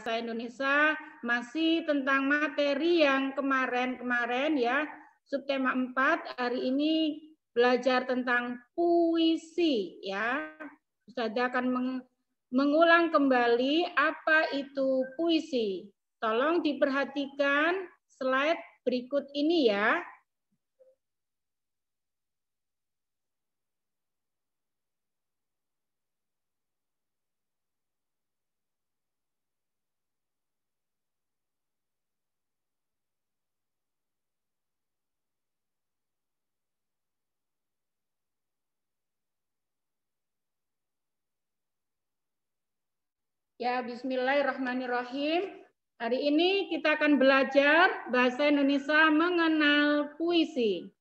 bahasa Indonesia masih tentang materi yang kemarin ya. Subtema 4 hari ini belajar tentang puisi ya. Ustazah akan mengulang kembali apa itu puisi. Tolong diperhatikan slide berikut ini ya. Ya, bismillahirrahmanirrahim. Hari ini kita akan belajar bahasa Indonesia mengenal puisi.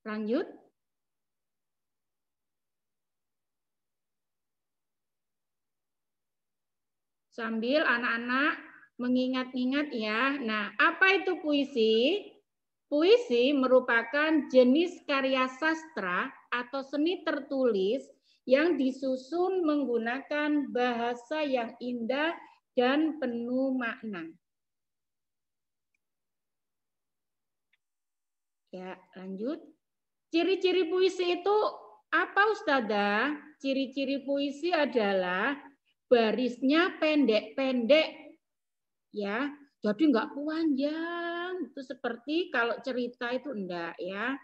Lanjut. Sambil anak-anak mengingat-ingat ya. Nah, apa itu puisi? Puisi merupakan jenis karya sastra atau seni tertulis yang disusun menggunakan bahasa yang indah dan penuh makna. Ya, lanjut. Ciri-ciri puisi itu apa, Ustazah? Ciri-ciri puisi adalah barisnya pendek-pendek, ya. Jadi enggak panjang. Itu seperti kalau cerita itu enggak, ya.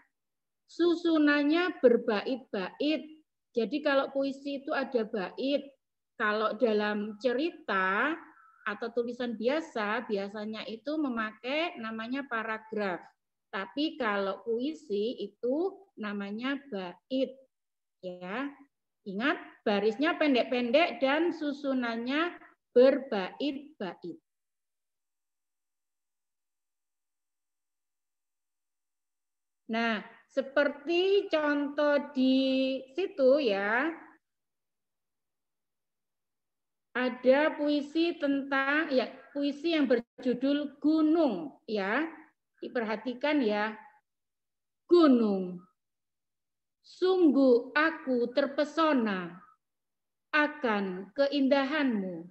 Susunannya berbait-bait. Jadi kalau puisi itu ada bait, kalau dalam cerita atau tulisan biasa, biasanya itu memakai namanya paragraf. Tapi kalau puisi itu namanya bait. Ya. Ingat, barisnya pendek-pendek dan susunannya berbait-bait. Nah, seperti contoh di situ ya, ada puisi tentang puisi yang berjudul Gunung ya. Diperhatikan ya. Gunung. Sungguh aku terpesona akan keindahanmu.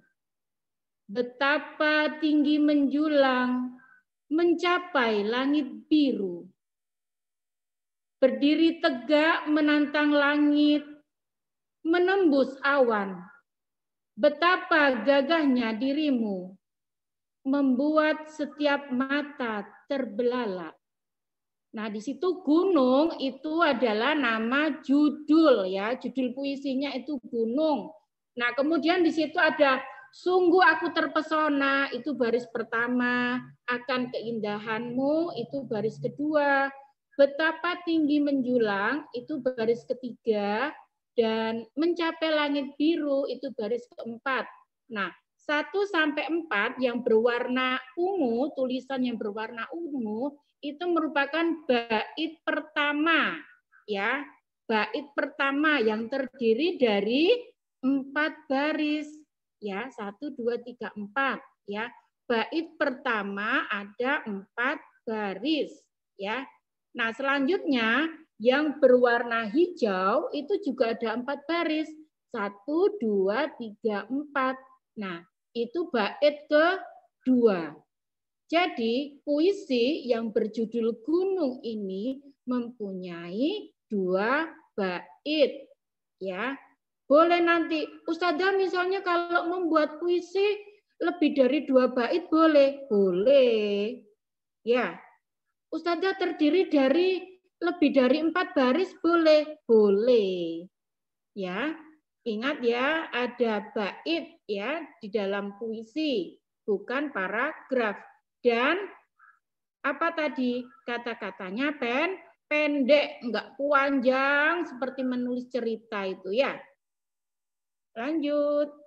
Betapa tinggi menjulang mencapai langit biru. Berdiri tegak menantang langit, menembus awan. Betapa gagahnya dirimu, membuat setiap mata terbelalak. Nah, di situ gunung itu adalah nama judul ya, judul puisinya itu Gunung. Nah, kemudian di situ ada sungguh aku terpesona, itu baris pertama, akan keindahanmu itu baris kedua. Betapa tinggi menjulang itu baris ketiga, dan mencapai langit biru itu baris keempat. Nah, 1 sampai 4 yang berwarna ungu, tulisan yang berwarna ungu itu merupakan bait pertama ya. Bait pertama yang terdiri dari 4 baris ya, 1 2 3 4 ya. Bait pertama ada 4 baris ya. Nah, selanjutnya yang berwarna hijau itu juga ada 4 baris. 1, 2, 3, 4. Nah, itu bait kedua. Jadi, puisi yang berjudul Gunung ini mempunyai 2 bait. Ya. Boleh nanti, Ustazah misalnya kalau membuat puisi lebih dari 2 bait boleh? Boleh. Ya. Ustazah terdiri dari lebih dari 4 baris boleh? Boleh. Ya. Ingat ya, ada bait ya di dalam puisi, bukan paragraf. Dan apa tadi kata-katanya pendek, enggak panjang seperti menulis cerita itu ya. Lanjut.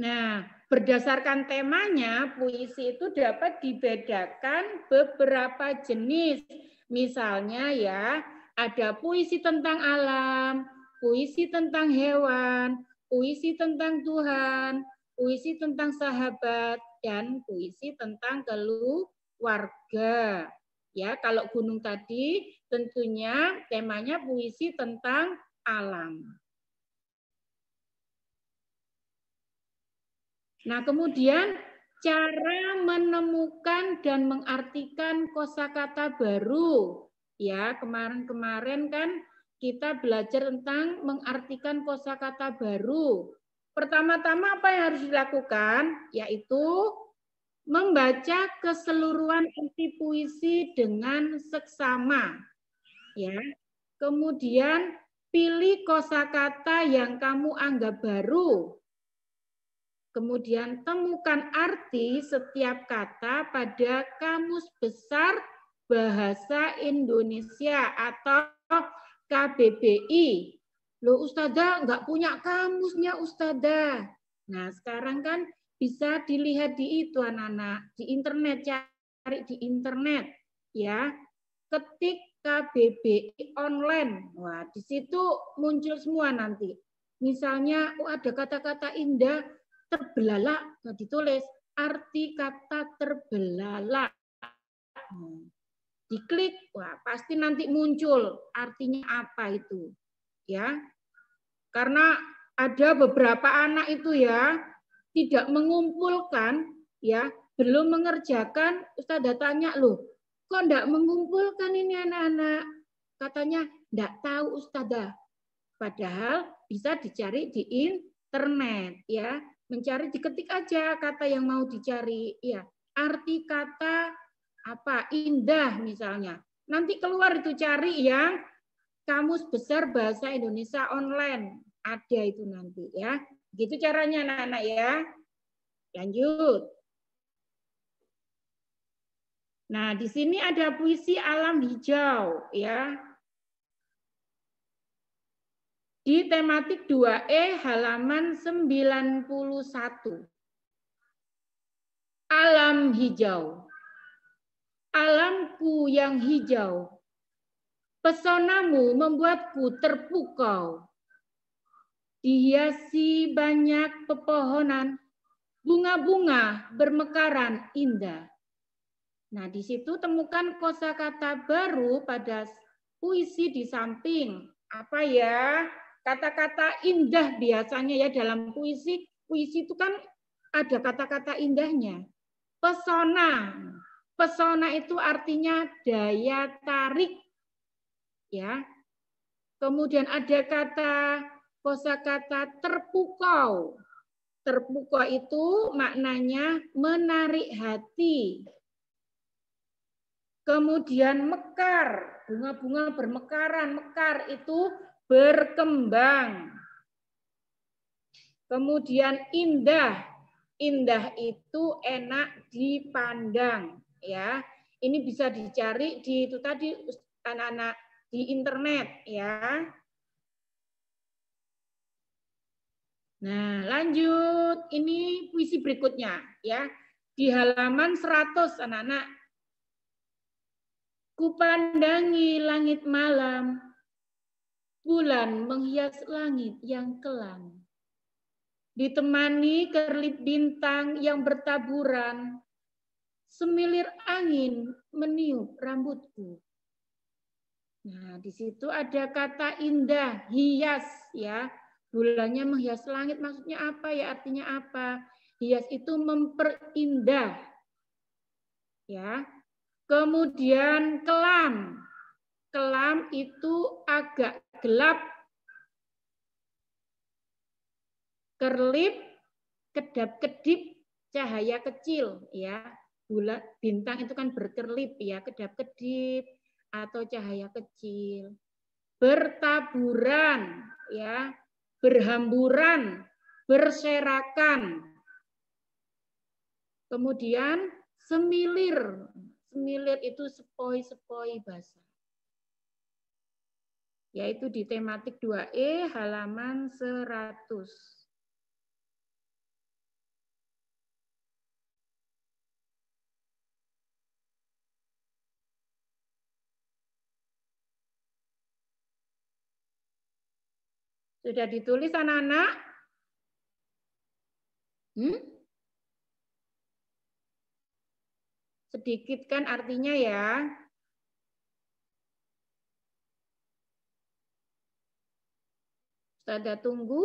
Nah, berdasarkan temanya, puisi itu dapat dibedakan beberapa jenis. Misalnya ya, ada puisi tentang alam, puisi tentang hewan, puisi tentang Tuhan, puisi tentang sahabat, dan puisi tentang keluarga. Ya, kalau gunung tadi tentunya temanya puisi tentang alam. Nah, kemudian cara menemukan dan mengartikan kosakata baru. Ya, kemarin-kemarin kan kita belajar tentang mengartikan kosakata baru. Pertama-tama apa yang harus dilakukan? Yaitu membaca keseluruhan arti puisi dengan seksama. Ya. Kemudian pilih kosakata yang kamu anggap baru. Kemudian temukan arti setiap kata pada Kamus Besar Bahasa Indonesia atau KBBI. Loh Ustazah nggak punya kamusnya Ustazah. Nah sekarang kan bisa dilihat di itu anak-anak, di internet, cari di internet ya. Ketik KBBI online. Wah, di situ muncul semua nanti. Misalnya, oh ada kata-kata indah, terbelalak, ditulis arti kata terbelalak. Diklik, wah pasti nanti muncul artinya apa itu. Ya. Karena ada beberapa anak itu ya tidak mengumpulkan ya, belum mengerjakan, Ustazah tanya loh, kok enggak mengumpulkan ini anak-anak? Katanya enggak tahu Ustazah. Padahal bisa dicari di internet ya. Mencari diketik aja kata yang mau dicari ya. Arti kata apa? Indah misalnya. Nanti keluar itu cari yang Kamus Besar Bahasa Indonesia online. Ada itu nanti ya. Gitu caranya anak-anak ya. Lanjut. Nah, di sini ada puisi alam hijau ya. Di tematik 2E halaman 91. Alam hijau. Alamku yang hijau. Pesonamu membuatku terpukau. Dihiasi banyak pepohonan, bunga-bunga bermekaran indah. Nah, di situ temukan kosakata baru pada puisi di samping. Apa ya? Kata-kata indah biasanya ya dalam puisi. Puisi itu kan ada kata-kata indahnya. Pesona. Pesona itu artinya daya tarik. Ya. Kemudian ada kata kosakata terpukau. Terpukau itu maknanya menarik hati. Kemudian mekar, bunga-bunga bermekaran, mekar itu berkembang. Kemudian indah, indah itu enak dipandang, ya. Ini bisa dicari di itu tadi anak-anak di internet, ya. Nah, lanjut. Ini puisi berikutnya, ya. Di halaman 100 anak-anak. Kupandangi langit malam, bulan menghias langit yang kelam. Ditemani kerlip bintang yang bertaburan, semilir angin meniup rambutku. Nah, di situ ada kata indah, hias ya. Bulannya menghias langit maksudnya apa ya? Artinya apa? Hias itu memperindah. Ya. Kemudian kelam. Kelam itu agak gelap. Kerlip, kedap-kedip, cahaya kecil ya. Bulan bintang itu kan berkerlip ya, kedap-kedip atau cahaya kecil. Bertaburan ya, berhamburan, berserakan. Kemudian semilir. Semilir itu sepoi-sepoi basah. Yaitu di tematik 2E halaman 100. Sudah ditulis anak-anak? Sedikit kan artinya ya. Saya tunggu.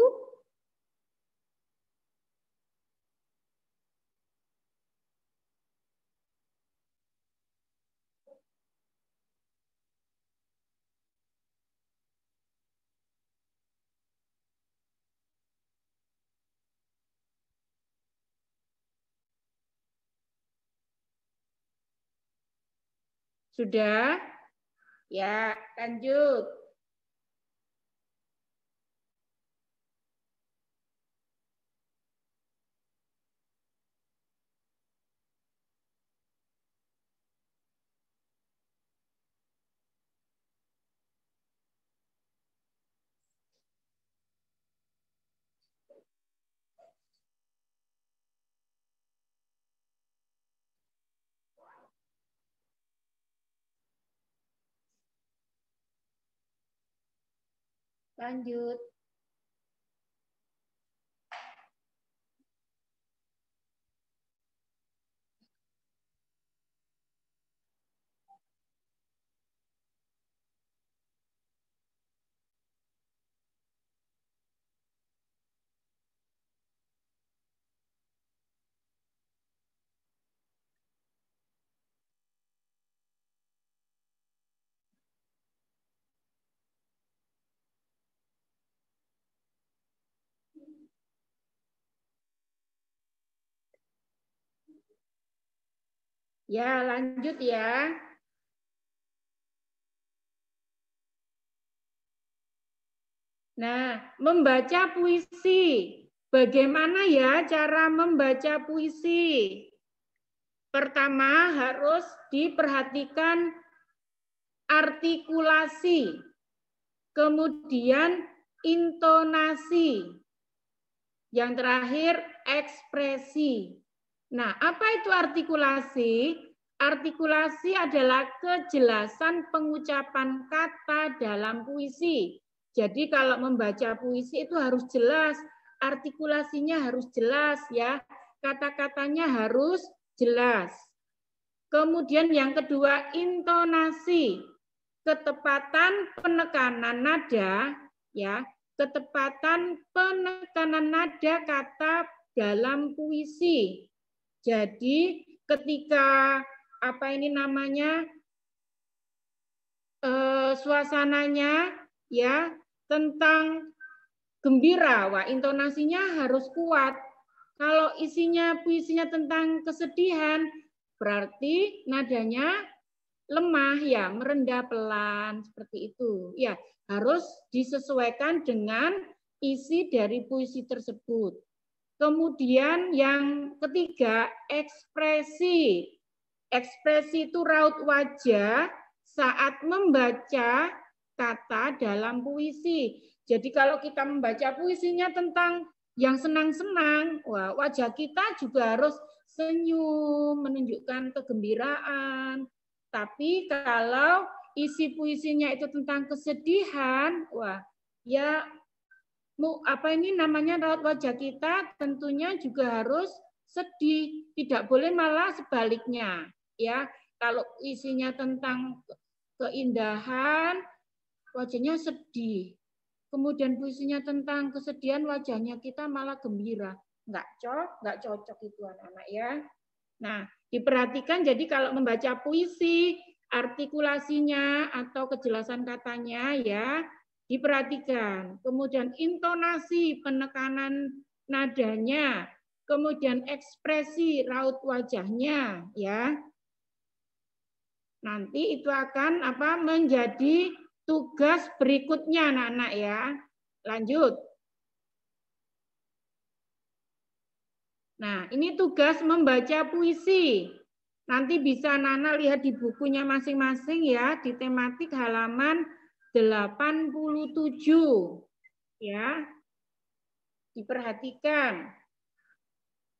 Sudah? Ya, lanjut. Lanjut. Ya, lanjut ya. Nah, membaca puisi. Bagaimana ya cara membaca puisi? Pertama, harus diperhatikan artikulasi, kemudian intonasi, yang terakhir ekspresi. Nah, apa itu artikulasi? Artikulasi adalah kejelasan pengucapan kata dalam puisi. Jadi kalau membaca puisi itu harus jelas, artikulasinya harus jelas ya, kata-katanya harus jelas. Kemudian yang kedua, intonasi, ketepatan penekanan nada ya, ketepatan penekanan nada kata dalam puisi. Jadi ketika suasananya ya tentang gembira, wah intonasinya harus kuat. Kalau isinya puisinya tentang kesedihan, berarti nadanya lemah ya, merendah pelan seperti itu. Ya, harus disesuaikan dengan isi dari puisi tersebut. Kemudian yang ketiga, ekspresi. Ekspresi itu raut wajah saat membaca kata dalam puisi. Jadi kalau kita membaca puisinya tentang yang senang-senang, wah, wajah kita juga harus senyum, menunjukkan kegembiraan. Tapi kalau isi puisinya itu tentang kesedihan, wah, ya raut wajah kita tentunya juga harus sedih, tidak boleh malah sebaliknya, ya. Kalau isinya tentang keindahan, wajahnya sedih. Kemudian puisinya tentang kesedihan, wajahnya kita malah gembira. Nggak cocok itu anak-anak ya. Nah, diperhatikan jadi kalau membaca puisi, artikulasinya atau kejelasan katanya ya, diperhatikan. Kemudian intonasi, penekanan nadanya, kemudian ekspresi raut wajahnya ya. Nanti itu akan menjadi tugas berikutnya anak-anak ya. Lanjut. Nah, ini tugas membaca puisi. Nanti bisa Nana lihat di bukunya masing-masing ya, di tematik halaman 87. Ya. Diperhatikan.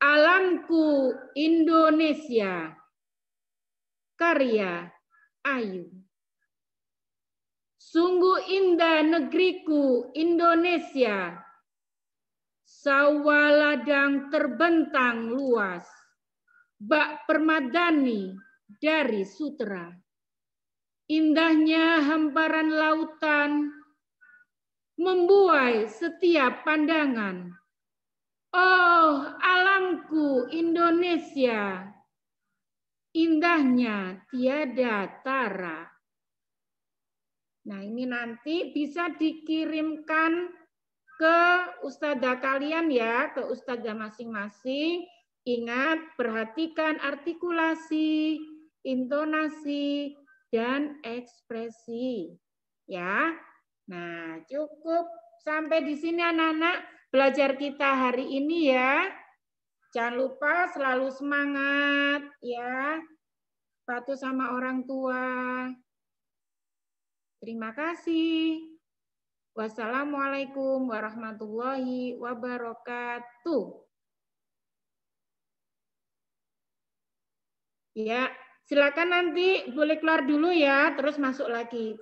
Alamku Indonesia. Karya Ayu. Sungguh indah negeriku Indonesia. Sawah ladang terbentang luas. Bak permadani dari sutera. Indahnya hamparan lautan, membuai setiap pandangan. Oh, alamku Indonesia, indahnya tiada tara. Nah, ini nanti bisa dikirimkan ke ustadzah kalian ya, ke ustadzah masing-masing. Ingat, perhatikan artikulasi, intonasi, dan ekspresi. Ya. Nah, cukup sampai di sini anak-anak belajar kita hari ini ya. Jangan lupa selalu semangat ya. Patuh sama orang tua. Terima kasih. Wassalamualaikum warahmatullahi wabarakatuh. Ya, silakan nanti boleh keluar dulu ya, terus masuk lagi.